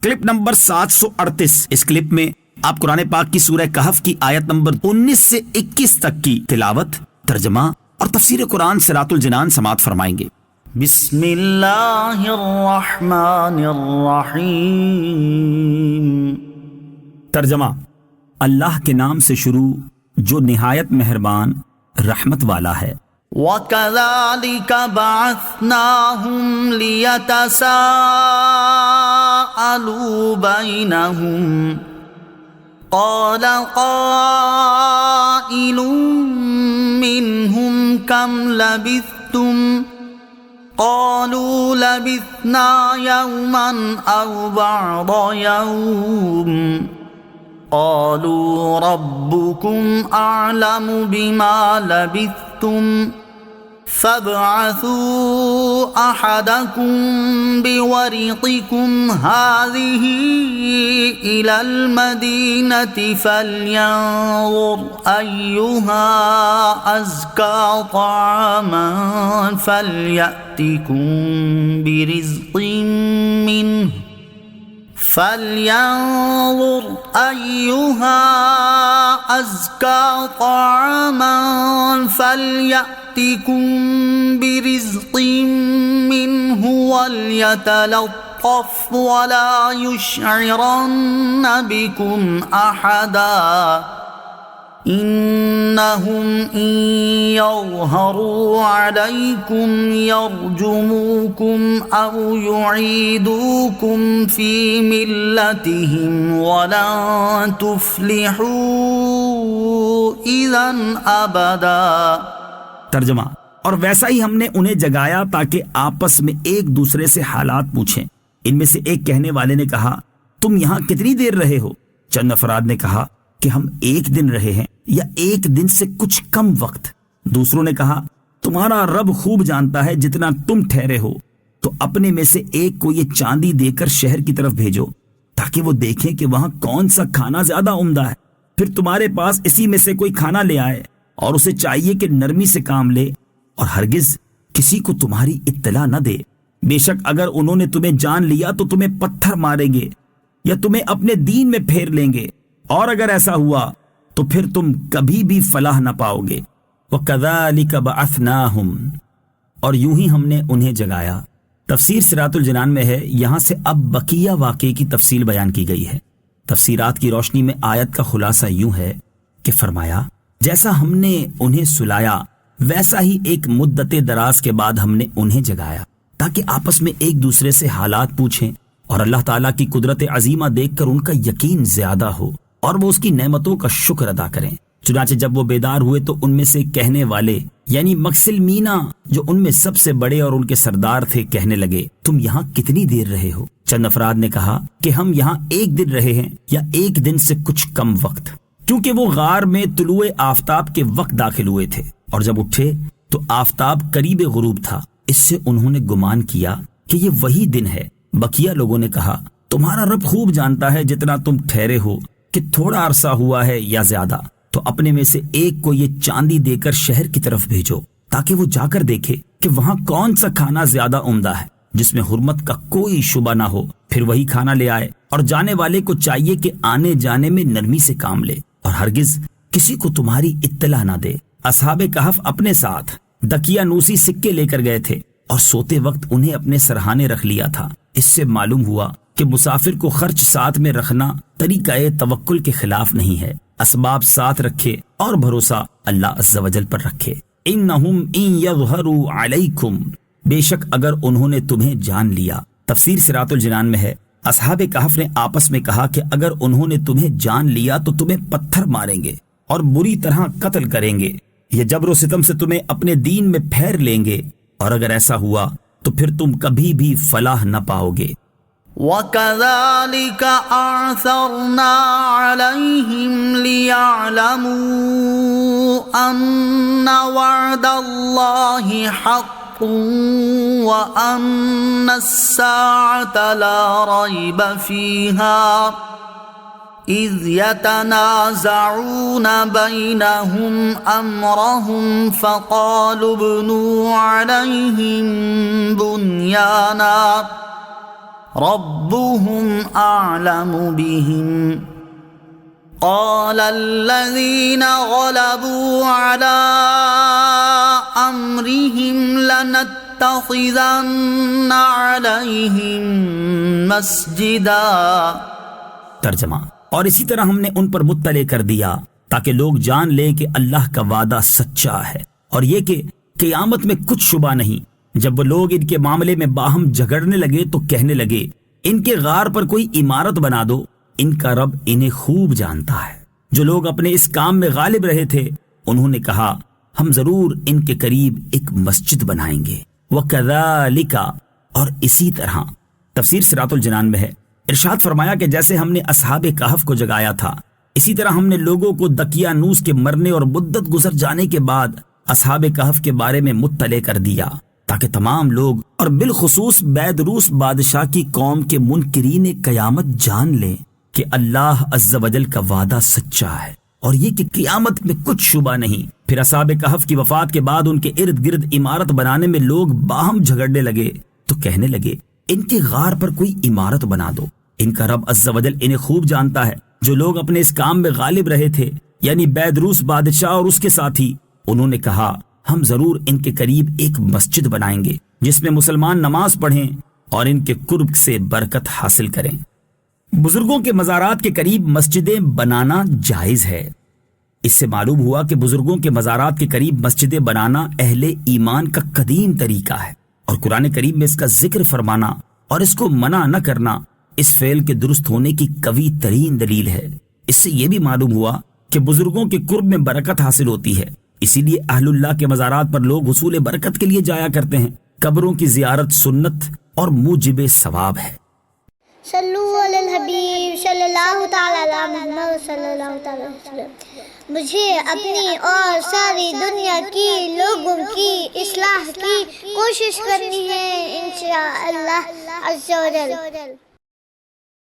Clip number 738۔ اس clip میں آپ قرآن پاک کی سورہ کہف کی آیت نمبر 19 سے 21 تک کی تلاوت، ترجمہ اور تفسیر قرآن صراط الجنان سماعت فرمائیں گے۔ بسم اللہ الرحمن الرحیم۔ ترجمہ: اللہ کے نام سے شروع جو نہایت مہربان رحمت والا ہے۔ وَكَذَلِكَ بَعَثْنَاهُمْ لِيَتَسَاءَلُوا بَيْنَهُمْ قَالَ قَائِلٌ مِّنْهُمْ كَمْ لَبِثْتُمْ قَالُوا لَبِثْنَا يَوْمًا أَوْ بَعْضَ يَوْمٍ قالوا ربكم أعلم بما لبثتم فابعثوا أحدكم بورقكم هذه إلى المدينة فلينظر أيها أزكى طعاما فليأتكم برزق منه فَلْيَنظُرْ أَيُّهَا أَزْكَى طَعَامًا فَلْيَأْتِكُمْ بِرِزْقٍ مِّنْهُ وَلْيَتَلَطَّفْ وَلَا يُشْعِرَنَّ بِكُمْ أَحَدًا إِنَّهُمْ إِن يَظْهَرُوا عَلَيْكُمْ يَرْجُمُوكُمْ أَوْ يُعِيدُوكُمْ فِي مِلَّتِهِمْ وَلَن تُفْلِحُوا إِذًا أَبَدًا۔ ترجمہ: اور ویسا ہی ہم نے انہیں جگایا تاکہ آپس میں ایک دوسرے سے حالات پوچھیں۔ ان میں سے ایک کہنے والے نے کہا، تم یہاں کتنی دیر رہے ہو؟ چند افراد نے کہا کہ ہم ایک دن رہے ہیں یا ایک دن سے کچھ کم وقت۔ دوسروں نے کہا، تمہارا رب خوب جانتا ہے جتنا تم ٹھہرے ہو، تو اپنے میں سے ایک کو یہ چاندی دے کر شہر کی طرف بھیجو تاکہ وہ دیکھیں کہ وہاں کون سا کھانا زیادہ عمدہ ہے، پھر تمہارے پاس اسی میں سے کوئی کھانا لے آئے، اور اسے چاہیے کہ نرمی سے کام لے اور ہرگز کسی کو تمہاری اطلاع نہ دے۔ بے شک اگر انہوں نے تمہیں جان لیا تو تمہیں پتھر ماریں گے یا تمہیں اپنے دین میں پھیر لیں گے، اور اگر ایسا ہوا تو پھر تم کبھی بھی فلاح نہ پاؤ گے۔ وَكَذَلِكَ بَعَثْنَاهُمْ، اور یوں ہی ہم نے انہیں جگایا۔ تفسیر صراط الجنان میں ہے، یہاں سے اب بقیہ واقعے کی تفصیل بیان کی گئی ہے۔ تفسیرات کی روشنی میں آیت کا خلاصہ یوں ہے کہ فرمایا، جیسا ہم نے انہیں سلایا ویسا ہی ایک مدت دراز کے بعد ہم نے انہیں جگایا تاکہ آپس میں ایک دوسرے سے حالات پوچھیں اور اللہ تعالیٰ کی قدرت عظیمہ دیکھ کر ان کا یقین زیادہ ہو اور وہ اس کی نعمتوں کا شکر ادا کریں۔ چنانچہ جب وہ بیدار ہوئے تو ان میں سے کہنے والے یعنی مکسلمینا جو ان میں سب سے بڑے اور ان کے سردار تھے کہنے لگے، تم یہاں کتنی دیر رہے ہو؟ چند افراد نے کہا کہ ہم یہاں ایک دن رہے ہیں یا ایک دن سے کچھ کم وقت، کیونکہ وہ غار میں طلوع آفتاب کے وقت داخل ہوئے تھے، اور جب اٹھے تو آفتاب قریب غروب تھا۔ اس سے انہوں نے گمان کیا کہ یہ وہی دن ہے۔ بقیہ لوگوں نے کہا، تمہارا رب خوب جانتا ہے جتنا تم ٹھہرے ہو کہ تھوڑا عرصہ ہوا ہے یا زیادہ، تو اپنے میں سے ایک کو یہ چاندی دے کر شہر کی طرف بھیجو تاکہ وہ جا کر دیکھے کہ وہاں کون سا کھانا زیادہ عمدہ ہے جس میں حرمت کا کوئی شبہ نہ ہو، پھر وہی کھانا لے آئے، اور جانے والے کو چاہیے کہ آنے جانے میں نرمی سے کام لے اور ہرگز کسی کو تمہاری اطلاع نہ دے۔ اصحاب کہف اپنے ساتھ دقیانوسی سکے لے کر گئے تھے اور سوتے وقت انہیں اپنے سرہانے رکھ لیا تھا۔ اس سے معلوم ہوا کہ مسافر کو خرچ ساتھ میں رکھنا طریقہ توکل کے خلاف نہیں ہے۔ اسباب ساتھ رکھے اور بھروسہ اللہ عز و جل پر رکھے۔ انہم ان یظہروا علیکم، بے شک اگر انہوں نے تمہیں جان لیا۔ تفسیر صراط الجنان میں ہے، اصحاب کہف نے آپس میں کہا کہ اگر انہوں نے تمہیں جان لیا تو تمہیں پتھر ماریں گے اور بری طرح قتل کریں گے یا جبر و ستم سے تمہیں اپنے دین میں پھیر لیں گے، اور اگر ایسا ہوا تو پھر تم کبھی بھی فلاح نہ پاؤ گے۔ وَكَذَلِكَ أَعْثَرْنَا عَلَيْهِمْ لِيَعْلَمُوا أَنَّ وَعْدَ اللَّهِ حَقٌّ وَأَنَّ السَّاعَةَ لَا رَيْبَ فِيهَا إِذْ يَتَنَازَعُونَ بَيْنَهُمْ أَمْرَهُمْ فَقَالُوا ابْنُوا عَلَيْهِمْ بُنْيَانًا ربهم أعلم بهم قال الذين غلبوا على أمرهم لنتخذن عليهم مسجدا. ترجمہ: اور اسی طرح ہم نے ان پر مطلع کر دیا تاکہ لوگ جان لیں کہ اللہ کا وعدہ سچا ہے، اور یہ کہ قیامت میں کچھ شبہ نہیں. جب وہ لوگ ان کے معاملے میں باہم جھگڑنے لگے تو کہنے لگے ان کے غار پر کوئی عمارت بنا دو، ان کا رب انہیں خوب جانتا ہے. جو لوگ اپنے اس کام میں غالب رہے تھے انہوں نے کہا ہم ضرور ان کے قریب ایک مسجد بنائیں گے. وَكَذَلِكَ، اور اسی طرح. تفسیر صراط الجنان میں ہے، ارشاد فرمایا کہ جیسے ہم نے اصحاب کہف کو جگایا تھا، اسی طرح ہم نے لوگوں کو دقیانوس کے مرنے اور مدت گزر جانے کے بعد اصحاب کہف کے بارے میں مطلع کر دیا تاکہ تمام لوگ اور بالخصوص بیدروس بادشاہ کی قوم کے منکرین قیامت جان لیں کہ اللہ عز و جل کا وعدہ سچا ہے اور یہ کہ قیامت میں کچھ شبہ نہیں. پھر اصحاب کہف کی وفات کے بعد ان کے ارد گرد عمارت بنانے میں لوگ باہم جھگڑنے لگے تو کہنے لگے ان کے غار پر کوئی عمارت بنا دو، ان کا رب عز و جل انہیں خوب جانتا ہے. جو لوگ اپنے اس کام میں غالب رہے تھے یعنی بیدروس بادشاہ اور اس کے ساتھی، انہوں نے کہا ہم ضرور ان کے قریب ایک مسجد بنائیں گے جس میں مسلمان نماز پڑھیں اور ان کے قرب سے برکت حاصل کریں. بزرگوں کے مزارات کے قریب مسجدیں بنانا جائز ہے. اس سے معلوم ہوا کہ بزرگوں کے مزارات کے قریب مسجدیں بنانا اہل ایمان کا قدیم طریقہ ہے، اور قرآن کریم میں اس کا ذکر فرمانا اور اس کو منع نہ کرنا اس فعل کے درست ہونے کی قوی ترین دلیل ہے. اس سے یہ بھی معلوم ہوا کہ بزرگوں کے قرب میں برکت حاصل ہوتی ہے، اسی لیے اہل اللہ کے مزارات پر لوگ حصول برکت کے لیے جایا کرتے ہیں. قبروں کی زیارت سنت اور موجب ثواب ہے. صلو علی الحبیب صلی اللہ تعالی علی محمد صلی اللہ تعالی وسلم. مجھے اپنی اور ساری دنیا کی لوگوں کی اصلاح کی کوشش کرنی ہے انشاءاللہ عز و جل.